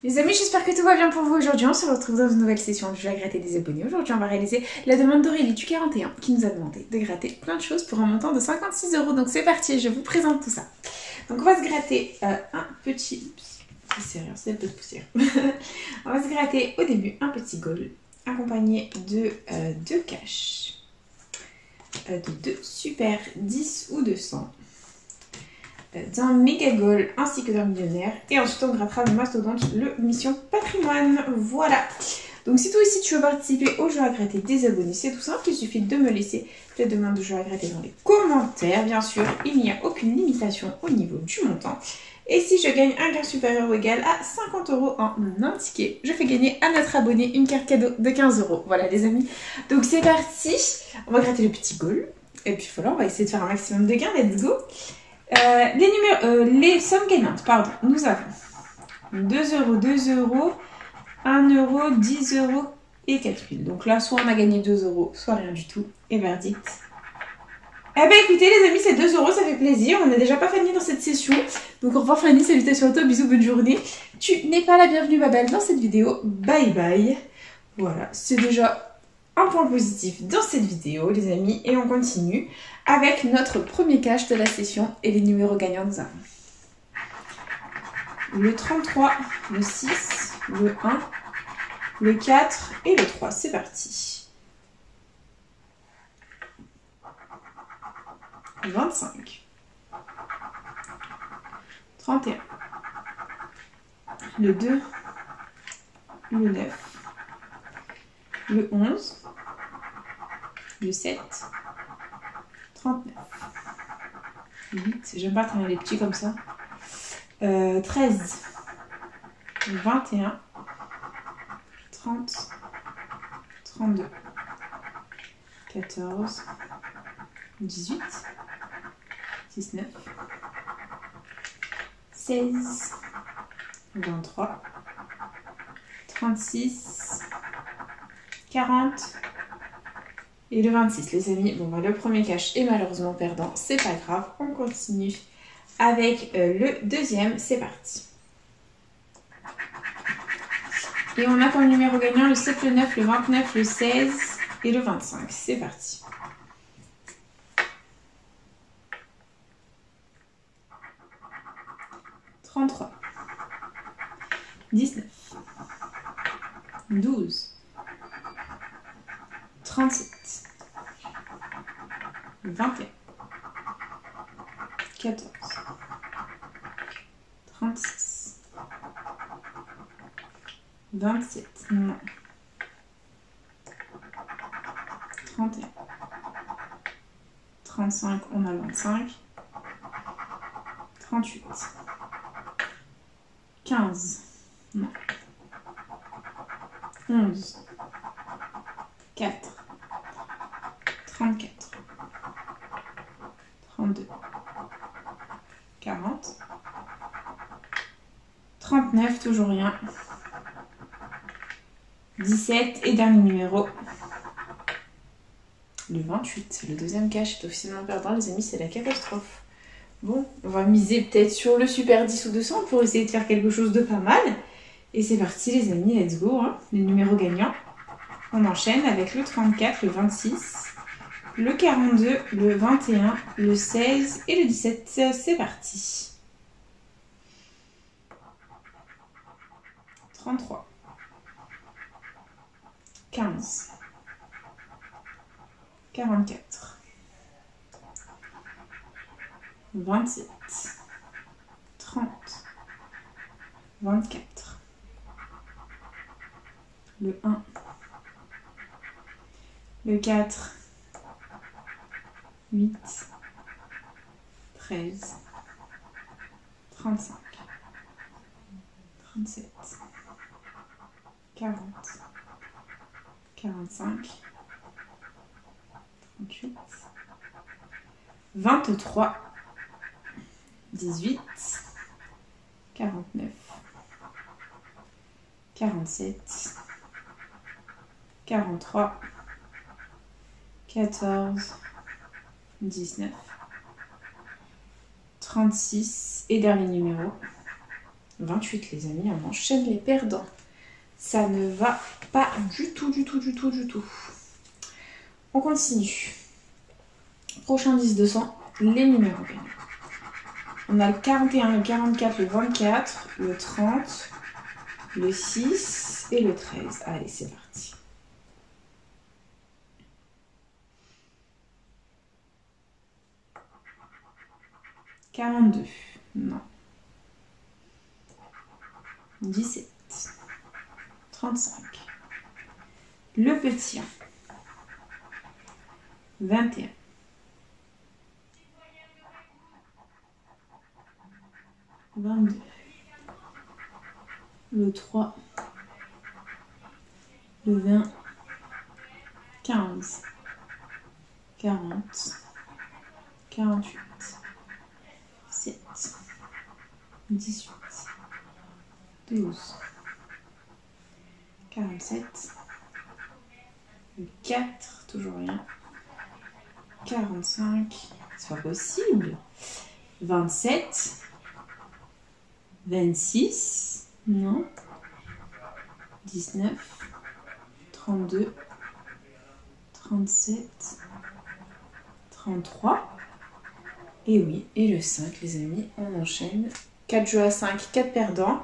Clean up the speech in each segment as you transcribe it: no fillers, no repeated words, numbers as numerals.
Les amis, j'espère que tout va bien pour vous aujourd'hui. On se retrouve dans une nouvelle session du jeu à gratter des abonnés. Aujourd'hui, on va réaliser la demande d'Aurélie du 41 qui nous a demandé de gratter plein de choses pour un montant de 56 €. Donc c'est parti, je vous présente tout ça. Donc on va se gratter un petit... C'est sérieux, c'est un peu de poussière. On va se gratter au début un petit goal accompagné de deux caches, de deux super 10 ou 200. D'un méga goal ainsi que d'un millionnaire, et ensuite on grattera le mastodonte, le mission patrimoine. Voilà, donc si toi aussi tu veux participer au jeu à gratter des abonnés, c'est tout simple, il suffit de me laisser ta demande de jeu à gratter dans les commentaires. Bien sûr, il n'y a aucune limitation au niveau du montant, et si je gagne un gain supérieur ou égal à 50 € en un ticket, je fais gagner à notre abonné une carte cadeau de 15 €. Voilà les amis, donc c'est parti, on va gratter le petit goal, et puis voilà, on va essayer de faire un maximum de gains, let's go. Les sommes gagnantes, pardon, nous avons 2 €, 2 €, 1 €, 10 € et 4000. Donc là, soit on a gagné 2 €, soit rien du tout. Et verdict. Eh ben écoutez les amis, c'est 2 €, ça fait plaisir. On n'a déjà pas Fanny dans cette session. Donc au revoir Fanny, salutations à toi, bisous, bonne journée. Tu n'es pas la bienvenue ma belle dans cette vidéo. Bye bye. Voilà, c'est déjà un point positif dans cette vidéo les amis, et on continue avec notre premier cache de la session et les numéros gagnants. Nous avons le 33, le 6, le 1, le 4 et le 3. C'est parti. 25, 31, le 2, le 9, le 11, le 7, 39, 8, j'aime pas travailler les petits comme ça, 13, 21, 30, 32, 14, 18, 19, 16, 23, 36, 40 et le 26 les amis. Bon bah le premier cache est malheureusement perdant, c'est pas grave, on continue avec le deuxième, c'est parti. Et on a comme numéro gagnant le 7, le 9, le 29, le 16 et le 25, c'est parti. 33, 19, 12, 37, 21, 14, 36, 27, non, 31, 35, on a 25, 38, 15, non, 11, 4, 34, 32, 40, 39, toujours rien, 17 et dernier numéro, le 28. Le deuxième cache est officiellement perdant les amis, c'est la catastrophe. Bon, on va miser peut-être sur le super 10 ou 200 pour essayer de faire quelque chose de pas mal. Et c'est parti les amis, let's go, hein. Les numéros gagnants. On enchaîne avec le 34, le 26, le 42, le 21, le 16 et le 17. C'est parti. 33, 15, 44, 27, 30, 24, le 1, le 4, 8, 13, 35, 37, 40, 45, 38, 23, 18, 49, 47, 43, 14, 19, 36 et dernier numéro, 28 les amis, on enchaîne les perdants. Ça ne va pas du tout. On continue. Prochain 10-200, les numéros gagnants. On a le 41, le 44, le 24, le 30, le 6 et le 13. Allez, c'est parti. « 42. Non. 17. 35. Le petit 1. 21. 22. Le 3. Le 20. 15. 40. 48. 7. 18. 12. 47. Le 4. Toujours rien. 45. C'est pas possible. 27. 26. Non. 19. 32. 37. 33. Et oui, et le 5 les amis, on enchaîne. 4 jeux à 5, 4 perdants.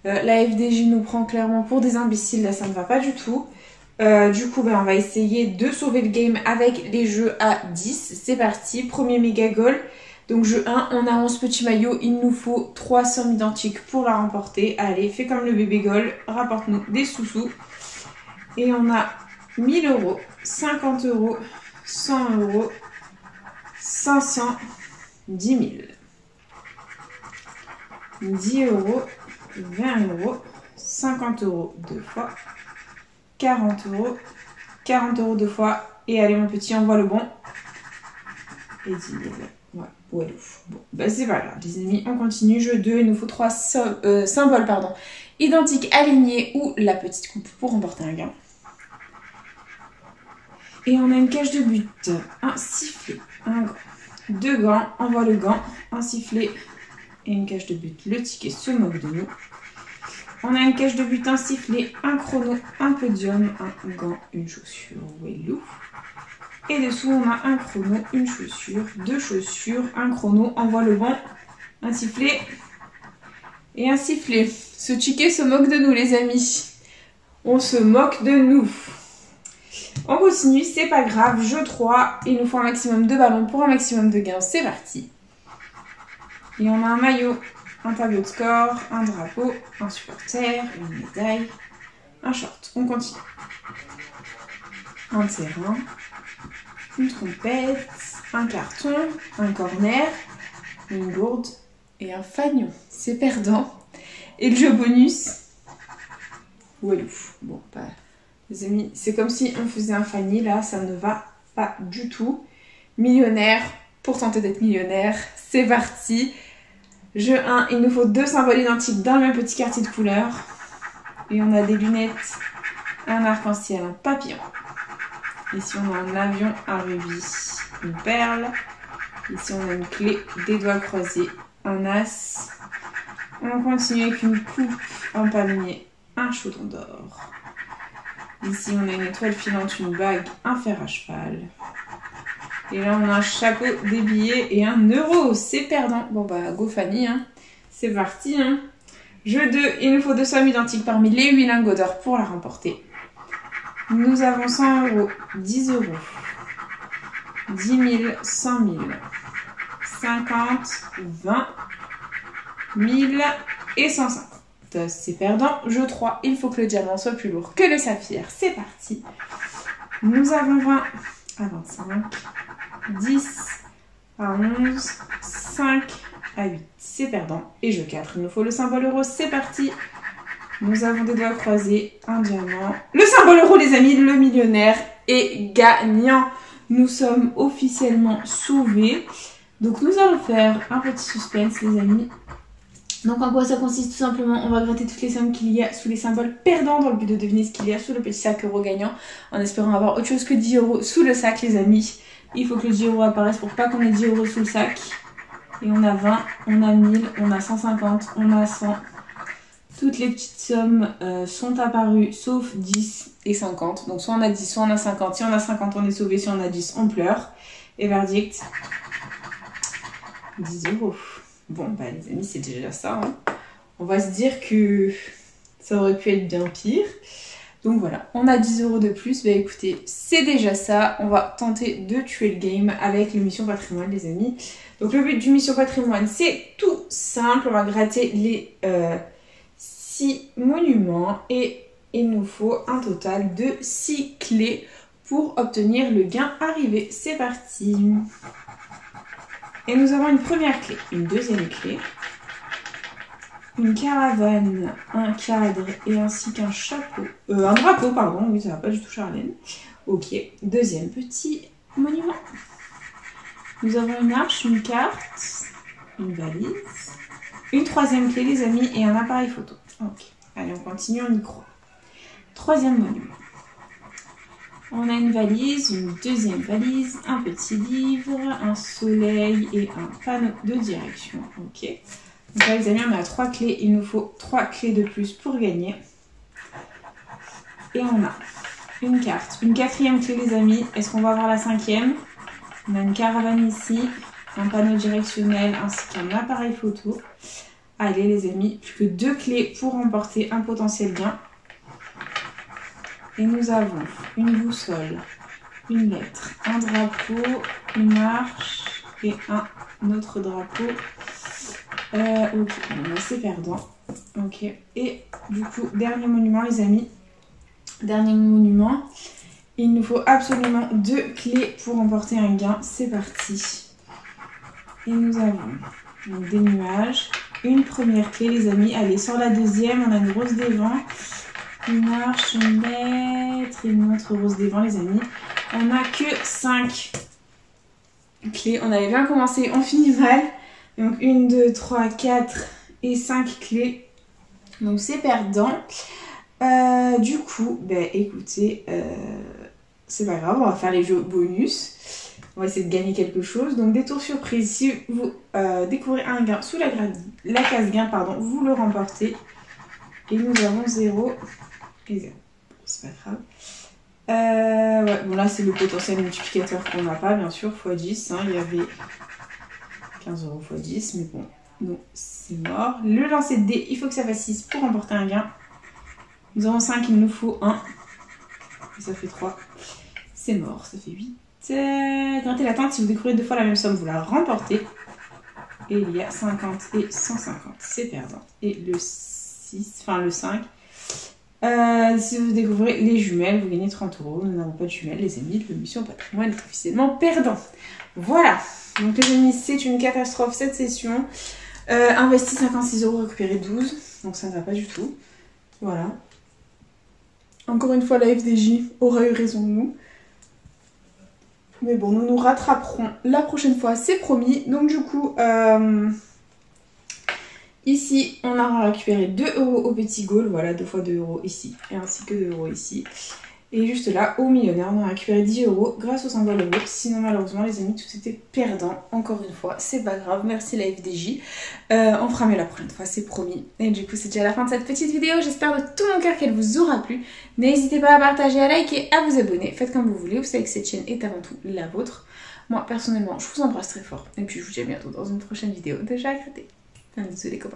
La FDJ nous prend clairement pour des imbéciles, là ça ne va pas du tout. Du coup, on va essayer de sauver le game avec les jeux à 10. C'est parti, premier méga goal. Donc jeu 1, on a 11 petits maillots, il nous faut 3 sommes identiques pour la remporter. Allez, fais comme le bébé goal, rapporte-nous des sous-sous. Et on a 1000 €, 50 €, 100 €, 500, 10 000. 10 €, 20 €, 50 € deux fois, 40 €, 40 € deux fois. Et allez mon petit, envoie le bon. Et 10 000. Ouais, bon, bah c'est pas grave les amis, on continue. Jeu 2, il nous faut 3 symboles identiques, alignés ou la petite coupe pour remporter un gain. Et on a une cage de but, un sifflet, un gant, 2 gants, envoie le gant, un sifflet et une cage de but. Le ticket se moque de nous. On a une cage de but, un sifflet, un chrono, un podium, un gant, une chaussure. Wellou. Et dessous, on a un chrono, une chaussure, 2 chaussures, un chrono, envoie le vent, un sifflet et un sifflet. Ce ticket se moque de nous, les amis. On se moque de nous. On continue, c'est pas grave. Jeu 3, il nous faut un maximum de ballons pour un maximum de gains. C'est parti. Et on a un maillot, un tableau de score, un drapeau, un supporter, une médaille, un short. On continue. Un terrain. Une trompette, un carton, un corner, une gourde et un fanion. C'est perdant. Et le jeu bonus. Walou. Bon, bah, les amis, c'est comme si on faisait un fanny. Là, ça ne va pas du tout. Millionnaire, pour tenter d'être millionnaire. C'est parti. Jeu 1, il nous faut 2 symboles identiques dans le même petit quartier de couleur. Et on a des lunettes, un arc-en-ciel, un papillon. Ici, on a un avion, un rubis, une perle. Ici, on a une clé, des doigts croisés, un as. On continue avec une coupe, un palmier, un chaudron d'or. Ici, on a une étoile filante, une bague, un fer à cheval. Et là, on a un chapeau, des billets et un euro. C'est perdant. Bon, bah, go Fanny, hein. C'est parti, hein. Jeu 2, il nous faut 2 sommes identiques parmi les 8 lingots d'or pour la remporter. Nous avons 100 €, 10 €, 10 000, 100 000, 50, 20, 1000 et 150. C'est perdant. Jeu 3, il faut que le diamant soit plus lourd que le saphir. C'est parti. Nous avons 20 à 25, 10 à 11, 5 à 8. C'est perdant. Et jeu 4, il nous faut le symbole euro. C'est parti. Nous avons des doigts croisés, un diamant. Le symbole euro, les amis, le millionnaire est gagnant. Nous sommes officiellement sauvés. Donc nous allons faire un petit suspense, les amis. Donc en quoi ça consiste? Tout simplement, on va gratter toutes les sommes qu'il y a sous les symboles perdants dans le but de deviner ce qu'il y a sous le petit sac euro gagnant, en espérant avoir autre chose que 10 € sous le sac, les amis. Il faut que le 10 € apparaisse pour pas qu'on ait 10 € sous le sac. Et on a 20, on a 1000, on a 150, on a 100, Toutes les petites sommes sont apparues sauf 10 et 50. Donc soit on a 10, soit on a 50. Si on a 50, on est sauvé. Si on a 10, on pleure. Et verdict, 10 €. Bon, bah les amis, c'est déjà ça. Hein. On va se dire que ça aurait pu être bien pire. Donc voilà, on a 10 € de plus. Bah écoutez, c'est déjà ça. On va tenter de tuer le game avec le Mission Patrimoine, les amis. Donc le but du Mission Patrimoine, c'est tout simple. On va gratter les 6 monuments et il nous faut un total de 6 clés pour obtenir le gain arrivé. C'est parti. Et nous avons une première clé, une deuxième clé, une caravane, un cadre et ainsi qu'un chapeau. Un drapeau, pardon, oui, ça va pas du tout Charlène. Ok, deuxième petit monument. Nous avons une arche, une carte, une valise, une troisième clé, les amis, et un appareil photo. Ok, allez, on continue, on y croit. Troisième monument. On a une valise, une deuxième valise, un petit livre, un soleil et un panneau de direction. Ok. Donc là, les amis, on a 3 clés. Il nous faut 3 clés de plus pour gagner. Et on a une carte, une quatrième clé, les amis. Est-ce qu'on va avoir la cinquième? On a une caravane ici, un panneau directionnel ainsi qu'un appareil photo. Allez, les amis, plus que 2 clés pour remporter un potentiel gain. Et nous avons une boussole, une lettre, un drapeau, une arche et un autre drapeau. Ok, c'est perdant. Ok, et du coup, dernier monument, les amis. Dernier monument. Il nous faut absolument 2 clés pour remporter un gain. C'est parti. Et nous avons donc des nuages. Une première clé, les amis. Allez, sur la deuxième, on a une rose des vents. Une arche, une lettre et une autre rose des vents, les amis. On n'a que 5 clés. On avait bien commencé, on finit mal. Donc 1, 2, 3, 4 et 5 clés. Donc c'est perdant. Du coup, bah, écoutez, c'est pas grave, on va faire les jeux bonus. On va essayer de gagner quelque chose. Donc des tours surprises, si vous découvrez un gain sous la case gain, pardon, vous le remportez. Et nous avons 0 et 0. C'est pas grave. Ouais, bon là c'est le potentiel multiplicateur qu'on n'a pas, bien sûr, x10. Hein, il y avait 15 € x 10, mais bon, non, c'est mort. Le lancer de dés, il faut que ça fasse 6 pour remporter un gain. Nous avons 5, il nous faut 1. Et ça fait 3. C'est mort, ça fait 8. Grattez la tente, si vous découvrez 2 fois la même somme, vous la remportez. Et il y a 50 et 150, c'est perdant. Et le 6, enfin le 5. Si vous découvrez les jumelles, vous gagnez 30 €. Nous n'avons pas de jumelles, les amis. Le Mission Patrimoine est officiellement perdant. Voilà. Donc les amis, c'est une catastrophe cette session. Investi 56 €, récupéré 12. Donc ça ne va pas du tout. Voilà. Encore une fois, la FDJ aura eu raison de nous. Mais bon, nous nous rattraperons la prochaine fois, c'est promis. Donc du coup, ici, on aura récupéré 2 € au petit goal. Voilà, 2 fois 2 € ici. Et ainsi que 2 € ici. Et juste là, au millionnaire, on a récupéré 10 € grâce au symbole euro. Sinon, malheureusement, les amis, tout était perdant. Encore une fois, c'est pas grave. Merci la FDJ. On fera mieux la prochaine fois, c'est promis. Et du coup, c'est déjà la fin de cette petite vidéo. J'espère de tout mon cœur qu'elle vous aura plu. N'hésitez pas à partager, à liker, à vous abonner. Faites comme vous voulez. Vous savez que cette chaîne est avant tout la vôtre. Moi, personnellement, je vous embrasse très fort. Et puis, je vous dis à bientôt dans une prochaine vidéo de Jacques Raté. Un bisou les copains.